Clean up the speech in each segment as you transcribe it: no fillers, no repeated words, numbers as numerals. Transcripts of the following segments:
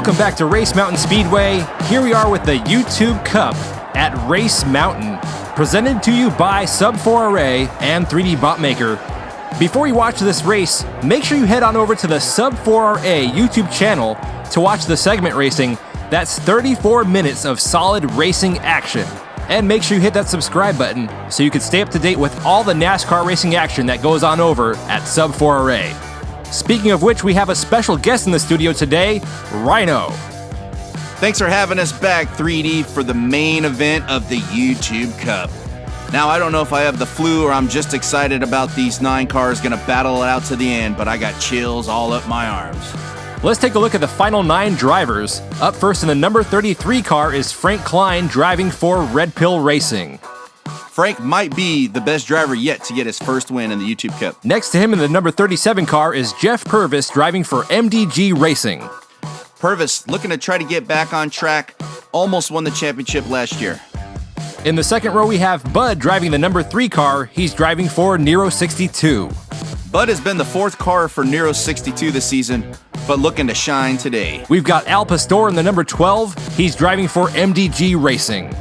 Welcome back to Race Mountain Speedway. Here we are with the YouTube Cup at Race Mountain, presented to you by Sub4RA and 3D Bot Maker. Before you watch this race, make sure you head on over to the Sub4RA YouTube channel to watch the segment racing. That's 34 minutes of solid racing action. And make sure you hit that subscribe button so you can stay up to date with all the NASCAR racing action that goes on over at Sub4RA. Speaking of which, we have a special guest in the studio today, Rhino. Thanks for having us back, 3D, for the main event of the YouTube Cup. Now, I don't know if I have the flu or I'm just excited about these 9 cars going to battle it out to the end, but I got chills all up my arms. Let's take a look at the final 9 drivers. Up first in the number 33 car is Frank Klein driving for Red Pill Racing. Frank might be the best driver yet to get his first win in the YouTube Cup. Next to him in the number 37 car is Jeff Purvis driving for MDG Racing. Purvis looking to try to get back on track, almost won the championship last year. In the second row we have Bud driving the number 3 car. He's driving for Nero 62. Bud has been the 4th car for Nero 62 this season, but looking to shine today. We've got Al Pastor in the number 12. He's driving for MDG Racing.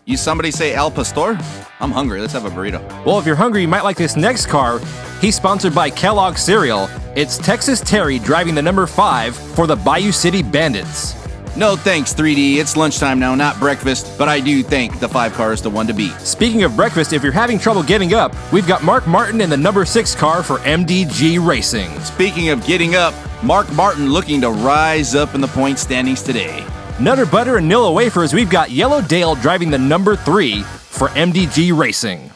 You somebody say Al Pastor? I'm hungry. Let's have a burrito. Well, if you're hungry, you might like this next car. He's sponsored by Kellogg Cereal. It's Texas Terry driving the number 5 for the Bayou City Bandits. No thanks, 3D. It's lunchtime now, not breakfast, but I do think the 5 car is the one to beat. Speaking of breakfast, if you're having trouble getting up, we've got Mark Martin in the number 6 car for MDG Racing. Speaking of getting up, Mark Martin looking to rise up in the point standings today. Nutter Butter and Nilla Wafers, we've got Yellow Dale driving the number 3 for MDG Racing.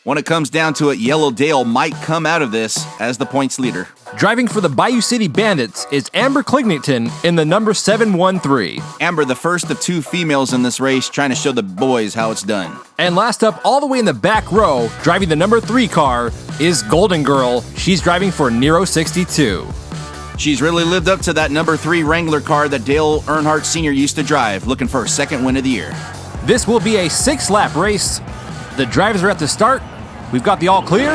When it comes down to it, Yellow Dale might come out of this as the points leader. Driving for the Bayou City Bandits is Amber Clignington in the number 713. Amber, the first of 2 females in this race, trying to show the boys how it's done. And last up, all the way in the back row, driving the number 3 car, is Golden Girl. She's driving for Nero 62. She's really lived up to that number 3 Wrangler car that Dale Earnhardt Sr. used to drive, looking for her 2nd win of the year. This will be a 6-lap race. The drivers are at the start. We've got the all clear.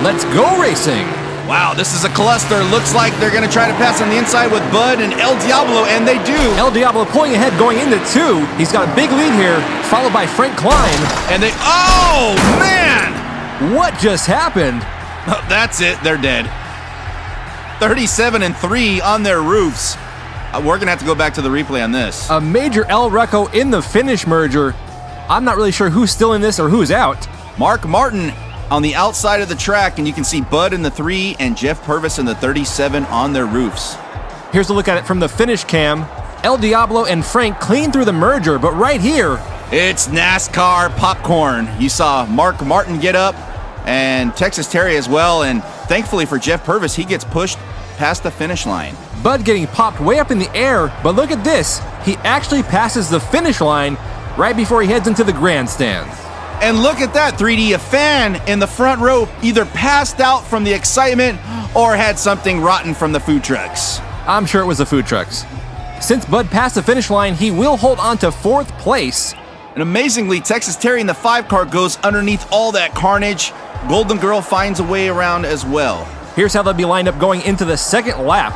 Let's go racing. Wow, this is a cluster. Looks like they're going to try to pass on the inside with Bud and El Diablo, and they do. El Diablo pulling ahead going into 2. He's got a big lead here, followed by Frank Klein. And they, oh, man! What just happened? Oh, that's it, they're dead. 37-3 on their roofs. We're going to have to go back to the replay on this. A major El Reco in the finish merger. I'm not really sure who's still in this or who's out. Mark Martin on the outside of the track, and you can see Bud in the 3 and Jeff Purvis in the 37 on their roofs. Here's a look at it from the finish cam. El Diablo and Frank clean through the merger, but right here, it's NASCAR popcorn. You saw Mark Martin get up and Texas Terry as well, and thankfully for Jeff Purvis, he gets pushed past the finish line. Bud getting popped way up in the air, but look at this. He actually passes the finish line right before he heads into the grandstands. And look at that, 3D. A fan in the front row either passed out from the excitement or had something rotten from the food trucks. I'm sure it was the food trucks. Since Bud passed the finish line, he will hold on to 4th place. And amazingly, Texas Terry in the 5 car goes underneath all that carnage. Golden Girl finds a way around as well. Here's how they'll be lined up going into the 2nd lap.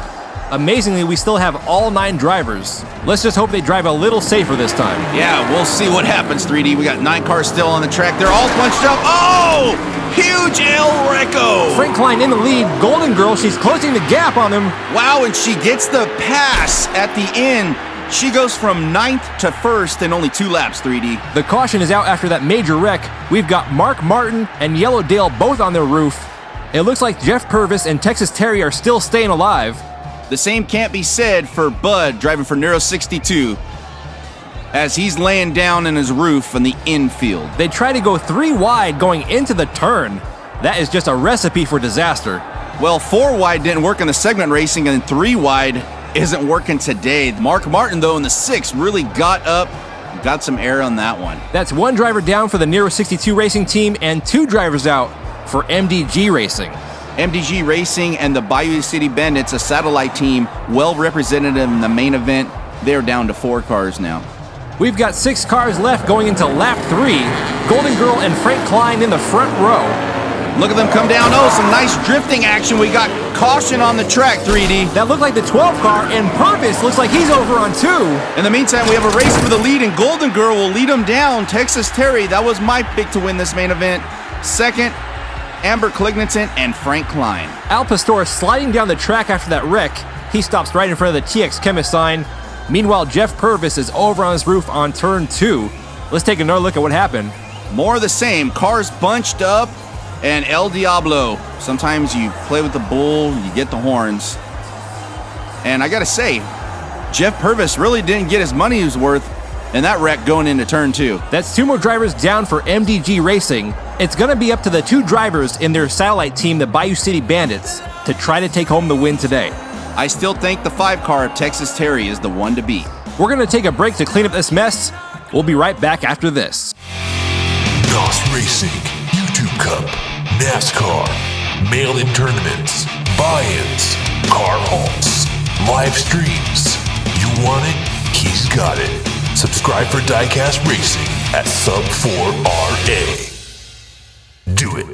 Amazingly, we still have all 9 drivers. Let's just hope they drive a little safer this time. Yeah, we'll see what happens, 3D. We got 9 cars still on the track. They're all bunched up. Oh! Huge El Reco! Frank Klein in the lead. Golden Girl, she's closing the gap on him. Wow, and she gets the pass at the end. She goes from 9th to 1st in only 2 laps, 3D. The caution is out after that major wreck. We've got Mark Martin and Yellow Dale both on their roof. It looks like Jeff Purvis and Texas Terry are still staying alive. The same can't be said for Bud driving for Nero 62 as he's laying down in his roof in the infield. They try to go 3 wide going into the turn. That is just a recipe for disaster. Well, 4 wide didn't work in the segment racing, and 3 wide isn't working today. Mark Martin, though, in the 6 really got up, got some air on that one. That's 1 driver down for the Nero 62 racing team and 2 drivers out for MDG Racing. MDG Racing and the Bayou City Bandits, a satellite team, well represented in the main event. They're down to 4 cars now. We've got 6 cars left going into lap 3. Golden Girl and Frank Klein in the front row. Look at them come down. Oh, some nice drifting action. We got caution on the track, 3D. That looked like the 12 car, and Purvis looks like he's over on 2. In the meantime, we have a race for the lead, and Golden Girl will lead him down. Texas Terry, that was my pick to win this main event. Second, Amber Cligniton and Frank Klein. Al Pastor sliding down the track after that wreck. He stops right in front of the TX Chemist sign. Meanwhile, Jeff Purvis is over on his roof on turn 2. Let's take another look at what happened. More of the same. Cars bunched up, and El Diablo. Sometimes you play with the bull, you get the horns. And I gotta say, Jeff Purvis really didn't get his money's worth in that wreck going into turn 2. That's 2 more drivers down for MDG Racing. It's gonna be up to the 2 drivers in their satellite team, the Bayou City Bandits, to try to take home the win today. I still think the 5 car of Texas Terry is the one to beat. We're gonna take a break to clean up this mess. We'll be right back after this. NOS Racing, YouTube Cup, NASCAR, mail-in tournaments, buy-ins, car halts, live streams. You want it? He's got it. Subscribe for Diecast Racing at Sub4RA. Do it.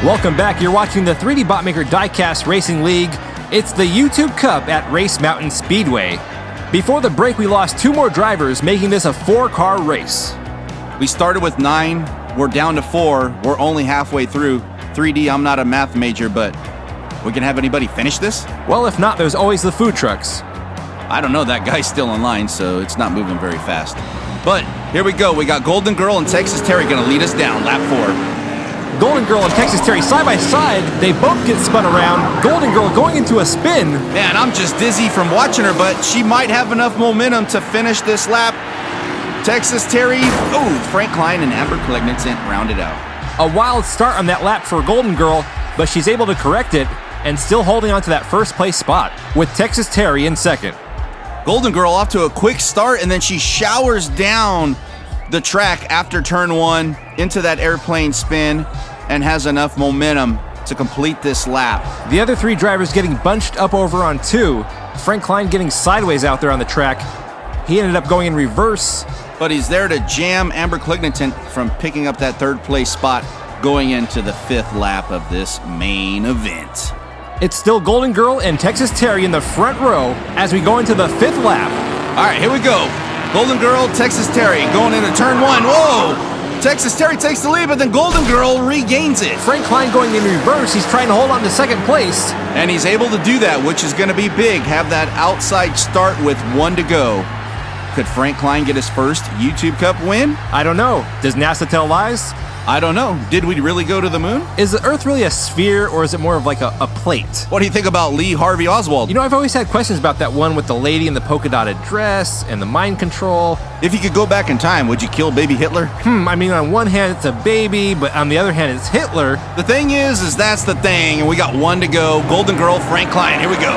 Welcome back. You're watching the 3D Botmaker Diecast Racing League. It's the YouTube Cup at Race Mountain Speedway. Before the break, we lost 2 more drivers, making this a 4-car race. We started with 9, we're down to 4, we're only halfway through. 3D, I'm not a math major, but we can have anybody finish this? Well, if not, there's always the food trucks. I don't know, that guy's still in line, so it's not moving very fast. But here we go, we got Golden Girl and Texas Terry gonna lead us down, lap 4. Golden Girl and Texas Terry side by side, they both get spun around. Golden Girl going into a spin. Man, I'm just dizzy from watching her, but she might have enough momentum to finish this lap. Texas Terry, Frank Klein and Amber Cligniton rounded out. A wild start on that lap for Golden Girl, but she's able to correct it and still holding on to that first place spot with Texas Terry in second. Golden Girl off to a quick start, and then she showers down the track after turn 1 into that airplane spin and has enough momentum to complete this lap. The other 3 drivers getting bunched up over on 2. Frank Klein getting sideways out there on the track. He ended up going in reverse. But he's there to jam Amber Cligniton from picking up that 3rd place spot going into the 5th lap of this main event. It's still Golden Girl and Texas Terry in the front row as we go into the 5th lap. All right, here we go. Golden Girl, Texas Terry going into turn 1. Whoa! Texas Terry takes the lead, but then Golden Girl regains it. Frank Klein going in reverse. He's trying to hold on to 2nd place. And he's able to do that, which is going to be big. Have that outside start with 1 to go. Could Frank Klein get his first YouTube Cup win? I don't know. Does NASA tell lies? I don't know. Did we really go to the moon? Is the Earth really a sphere, or is it more of like a plate? What do you think about Lee Harvey Oswald? You know, I've always had questions about that one with the lady in the polka dotted dress and the mind control. If you could go back in time, would you kill baby Hitler? I mean, on one hand, it's a baby, but on the other hand, it's Hitler. The thing is that's the thing, and we got 1 to go. Golden Girl, Frank Klein, here we go.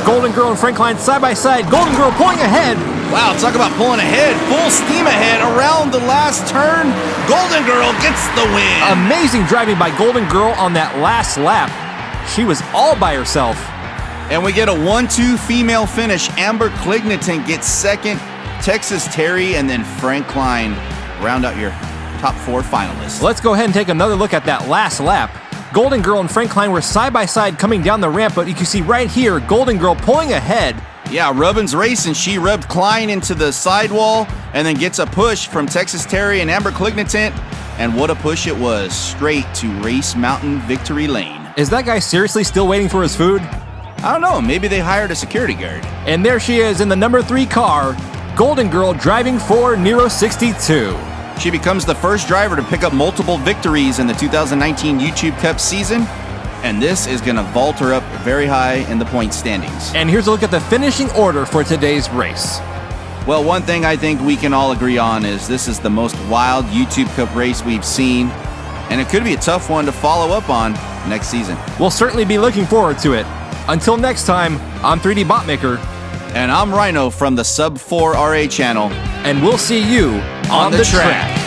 Golden Girl and Frank Klein side by side. Golden Girl pulling ahead. Wow, talk about pulling ahead. Full steam ahead around the last turn. Golden Girl gets the win. Amazing driving by Golden Girl on that last lap. She was all by herself. And we get a 1-2 female finish. Amber Cligniton gets 2nd. Texas Terry and then Frank Klein round out your top 4 finalists. Let's go ahead and take another look at that last lap. Golden Girl and Frank Klein were side by side coming down the ramp, but you can see right here, Golden Girl pulling ahead. Yeah, Rubbin's racing. She rubbed Klein into the sidewall and then gets a push from Texas Terry and Amber Cligniton. And what a push it was, straight to Race Mountain Victory Lane. Is that guy seriously still waiting for his food? I don't know, maybe they hired a security guard. And there she is in the number 3 car, Golden Girl driving for Nero 62. She becomes the first driver to pick up multiple victories in the 2019 YouTube Cup season, and this is going to vault her up very high in the point standings. And here's a look at the finishing order for today's race. Well, one thing I think we can all agree on is this is the most wild YouTube Cup race we've seen, and it could be a tough one to follow up on next season. We'll certainly be looking forward to it. Until next time, I'm 3D Botmaker. And I'm Rhino from the Sub4RA channel. And we'll see you on the track.